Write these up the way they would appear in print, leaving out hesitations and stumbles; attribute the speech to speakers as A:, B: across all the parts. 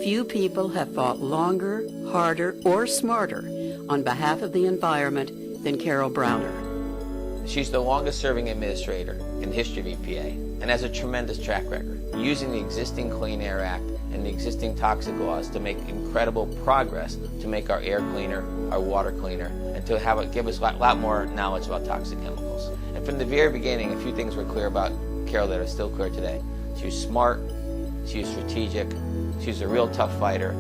A: Few people have fought longer, harder, or smarter on behalf of the environment than Carol Browner.
B: She's the longest-serving administrator in the history of EPA and has a tremendous track record, using the existing Clean Air Act and the existing toxic laws to make incredible progress to make our air cleaner, our water cleaner, and to give us a lot more knowledge about toxic chemicals. And from the very beginning, a few things were clear about Carol that are still clear today. She was smart, she was strategic, she was a real tough fighter.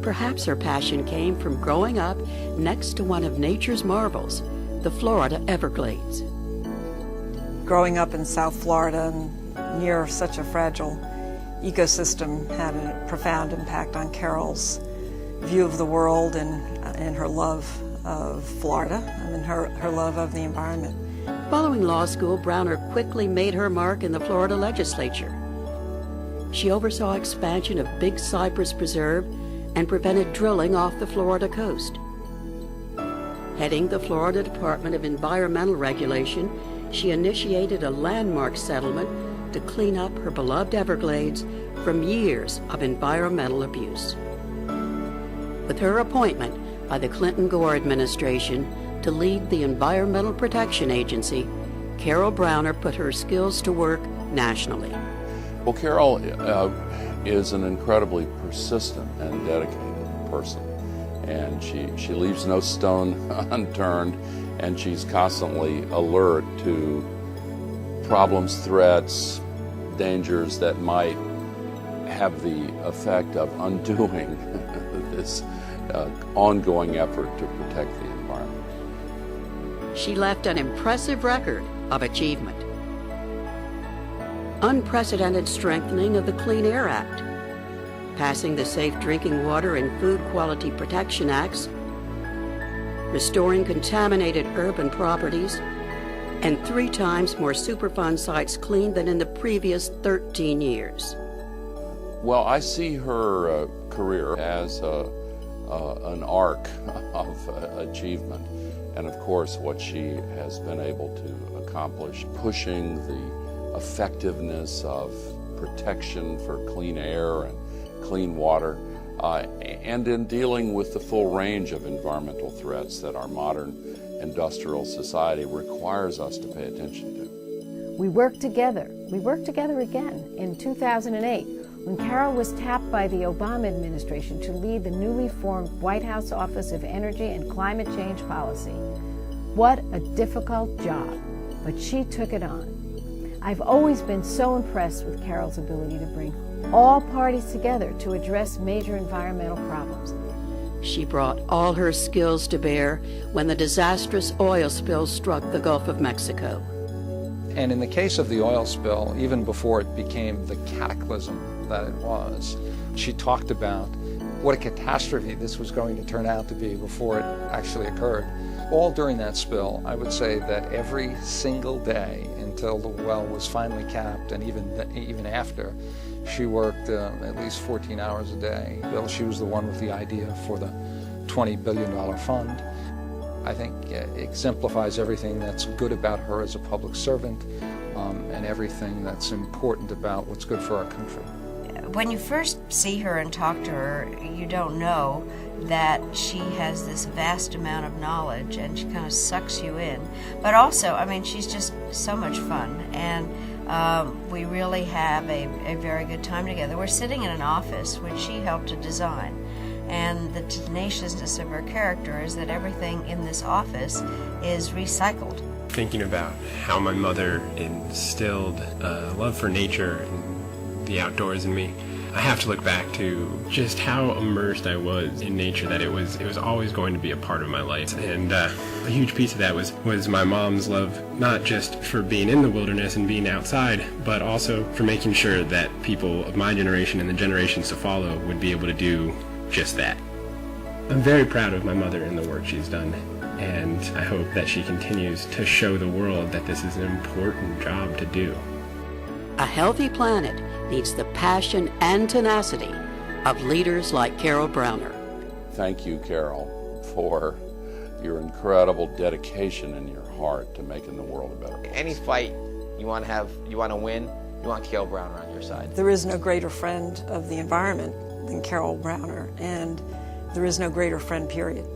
A: Perhaps her passion came from growing up next to one of nature's marvels, the Florida Everglades.
C: Growing up in South Florida and near such a fragile ecosystem had a profound impact on Carol's view of the world and her love of Florida and her love of the environment.
A: Following law school, Browner quickly made her mark in the Florida legislature. She oversaw expansion of Big Cypress Preserve and prevented drilling off the Florida coast. Heading the Florida Department of Environmental Regulation, she initiated a landmark settlement to clean up her beloved Everglades from years of environmental abuse. With her appointment by the Clinton-Gore administration to lead the Environmental Protection Agency, Carol Browner put her skills to work nationally.
D: Well, Carol is an incredibly persistent and dedicated person, and she leaves no stone unturned, and she's constantly alert to problems, threats, dangers that might have the effect of undoing this ongoing effort to protect the environment.
A: She left an impressive record of achievement. Unprecedented strengthening of the Clean Air Act, passing the Safe Drinking Water and Food Quality Protection Acts, restoring contaminated urban properties, and 3 times more Superfund sites cleaned than in the previous 13 years.
D: Well, I see her career as an arc of achievement, and of course what she has been able to accomplish, pushing the effectiveness of protection for clean air and clean water, and in dealing with the full range of environmental threats that our modern industrial society requires us to pay attention to.
E: We worked together. We worked together again in 2008 when Carol was tapped by the Obama administration to lead the newly formed White House Office of Energy and Climate Change Policy. What a difficult job, but she took it on. I've always been so impressed with Carol's ability to bring all parties together to address major environmental problems.
A: She brought all her skills to bear when the disastrous oil spill struck the Gulf of Mexico.
F: And in the case of the oil spill, even before it became the cataclysm that it was, she talked about what a catastrophe this was going to turn out to be before it actually occurred. All during that spill, I would say that every single day until the well was finally capped, and even after, she worked at least 14 hours a day. Well, she was the one with the idea for the $20 billion fund. I think it exemplifies everything that's good about her as a public servant, and everything that's important about what's good for our country.
G: When you first see her and talk to her, you don't know that she has this vast amount of knowledge, and she kind of sucks you in. But also, I mean, she's just so much fun, and we really have a very good time together. We're sitting in an office which she helped to design, and the tenaciousness of her character is that everything in this office is recycled.
H: Thinking about how my mother instilled a love for nature and the outdoors in me, I have to look back to just how immersed I was in nature, that it was always going to be a part of my life. And a huge piece of that was my mom's love, not just for being in the wilderness and being outside, but also for making sure that people of my generation and the generations to follow would be able to do just that. I'm very proud of my mother and the work she's done, and I hope that she continues to show the world that this is an important job to do.
A: A healthy planet needs the passion and tenacity of leaders like Carol Browner.
D: Thank you, Carol, for your incredible dedication and your heart to making the world a better place.
B: Any fight you want to have, you want to win, you want Carol Browner on your side.
C: There is no greater friend of the environment than Carol Browner, and there is no greater friend, period.